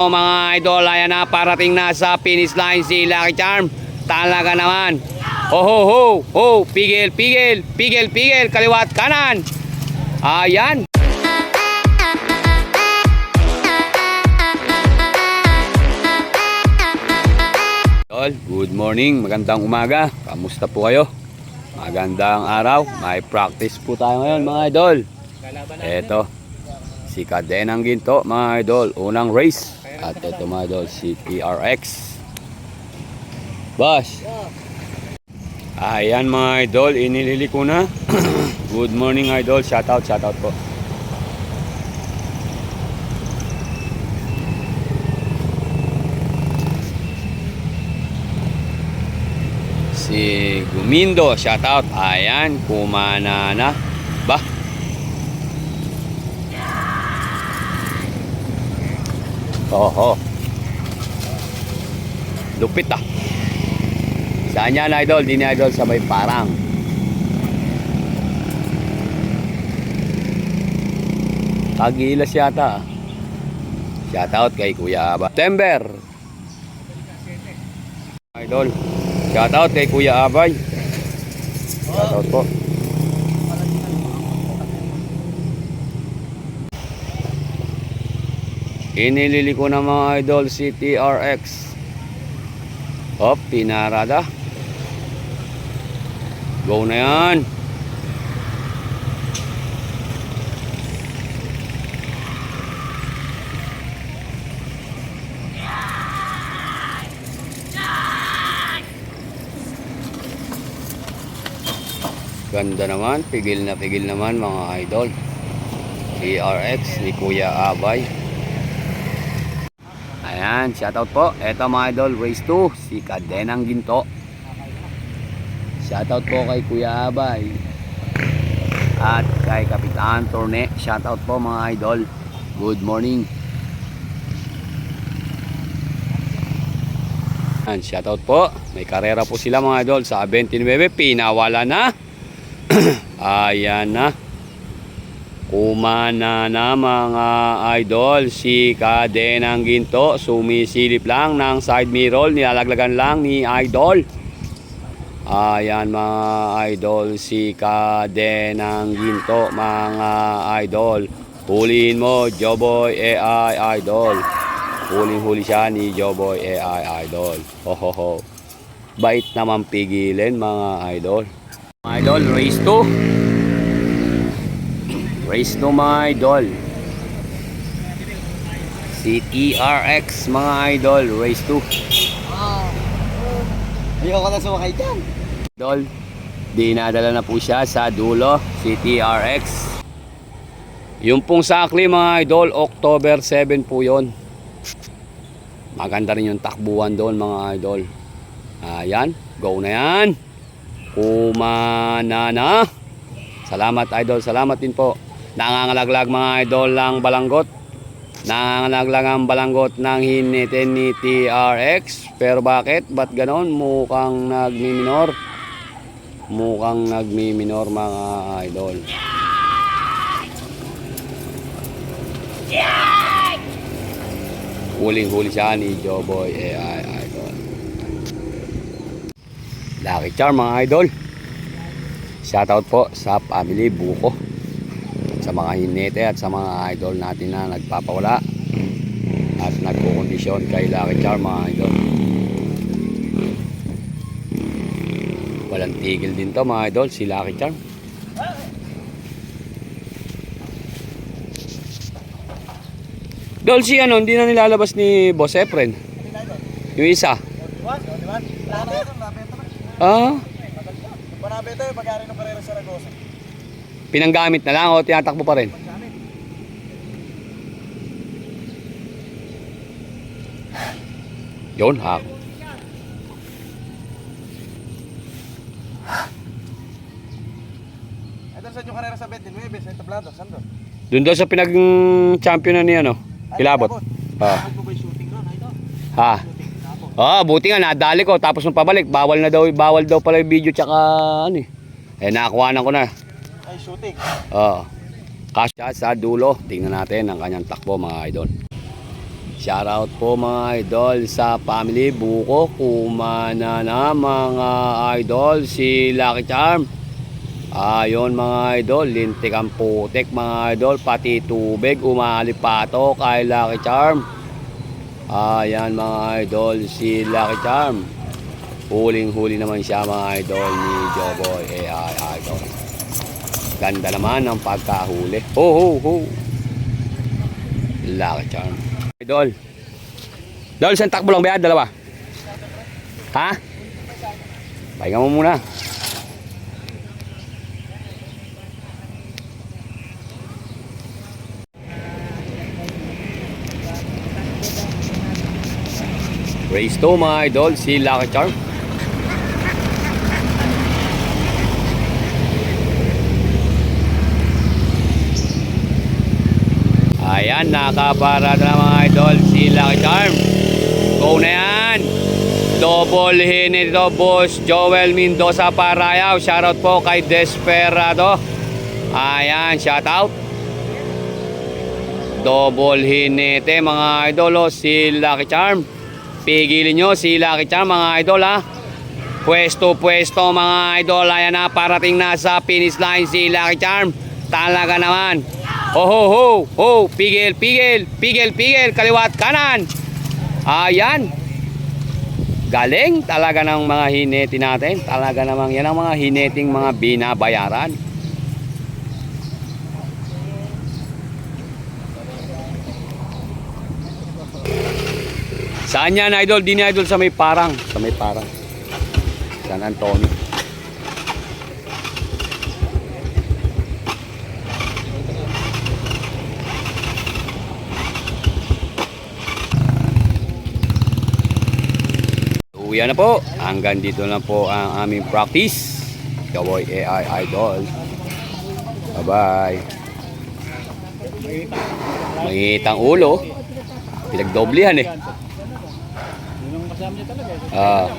Mga idol, ayan na, parating na sa finish line si Lucky Charm. Talaga naman. Ho ho ho ho, pigil, pigil, pigil, pigil, kaliwat kanan. Ayan. Good morning, magandang umaga. Kamusta po kayo? Magandang araw. May practice po tayo ngayon mga idol. Eto, si Cadenang Ginto mga idol, unang race. At ito mga idol, si TRX. Boss. Ayan mga idol, inililiko na. Good morning idol, shoutout po. Si Gumindo, shoutout. Ayan, kumana na. Ba? Oho. Lupit ah. Saan yan idol? Di ni idol sa may parang. Kagilas yata. Shoutout kay Kuya Abay. September. Idol. Shoutout kay Kuya Abay. Shoutout po. Inilili ko na mga idol si TRX. Hop, pinarada. Go na yan. Ganda naman, pigil naman mga idol. TRX ni Kuya Abay. Ayan, shoutout po. Eto mga idol, race 2, si Cadenang Ginto. Shoutout po kay Kuya Abay. At kay Kapitan Torne. Shoutout po mga idol. Good morning. Ayan, shoutout po. May karera po sila mga idol sa 29. Pinawala na. Ayan na. Kumana na mga idol, si Cadenang Ginto, sumisilip lang ng side mirror, nilalaglagan lang ni idol. Ayan mga idol, si Cadenang Ginto mga idol. Huliin mo, Joboy AI idol. Huling-huli siya ni Joboy AI idol. Ho ho ho. Bait naman pigilin mga idol. Mga idol, race 2. Race no mga idol. Si TRX mga idol, race 2. Ayoko na sumakay dyan. Idol, dinadala na po siya sa dulo, si TRX. Yung pong sakli mga idol, October 7 po yon. Maganda rin yung takbuhan doon mga idol. Ayan, go na yan. Kumana na. Salamat idol, salamat din po. Nangangalaglag mga idol ng balanggot. Nangangalaglag ang balanggot ng hinitin ni TRX. Pero bakit? Ba't ganon? Mukhang nagmiminor. Mukhang nagmiminor mga idol. Huling-huli siya ni Joboy AI idol. Lucky Charm mga idol. Shoutout po sa family Buko, sa mga hinete at sa mga idol natin na nagpapawala at nagkukondisyon kay Lucky Charm mga idol. Walang tigil din to mga idol, si Lucky Charm. Dol, si ano, hindi na nilalabas ni Boss Efren yung isa. Ah, Panabito yung pag-ari ng Carrera Saragosa. pinanggamit na lang o tinatakbo pa rin? Yun ha. Ito sa yung Carrera sa 29, sa tablado, saan doon? Doon daw sa pinag-champion na niya, no? Kilabot. Ah. Ha. Ah, buti nga nadali ko tapos nung pabalik, bawal daw pala yung video tsaka ano eh. Nakakuhanan ko na. Ay, shooting. Oo. Kasya sa dulo. Tingnan natin ang kanyang takbo mga idol. Shoutout po mga idol sa family Buko, Kumana na mga idol, si Lucky Charm. Ayun mga idol, lintik ang putik mga idol, pati tubig umalipato kay Lucky Charm. Ayan mga idol, si Lucky Charm. Huling-huli naman siya mga idol ni Joboy AI idol. Ganda naman ng pagkahuli. Ho ho ho. Lucky Charm. Idol. Idol, isang takbo lang ba? Dalawa? Ha? Pahinga mo muna. Race to mga idol, si Lucky Charm. Ayan, nakaparada na mga idol si Lucky Charm. Go na yan. Double hit ito, boss Joel Mendoza Parayaw. Shoutout po kay Desperado. Ayan, shoutout. Double hinete mga idol, si Lucky Charm. Pigilin nyo si Lucky Charm mga idol ha. Pwesto mga idol. Ayan na, parating na sa finish line si Lucky Charm. Talaga naman. Ho ho ho ho, pigil, kaliwat kanan. Ayan. Galing talaga ng mga hineti natin. Talaga namang yan ang mga hineting mga binabayaran. Saan yan idol? Di ni idol sa may parang. Sa may parang. San Antonio. Uwi na po. Hanggang dito na po ang aming practice. Joboy AI idol. Bye-bye. Mangitang ulo. Pinagdoblihan eh. Yung kasama niya talaga. Ah.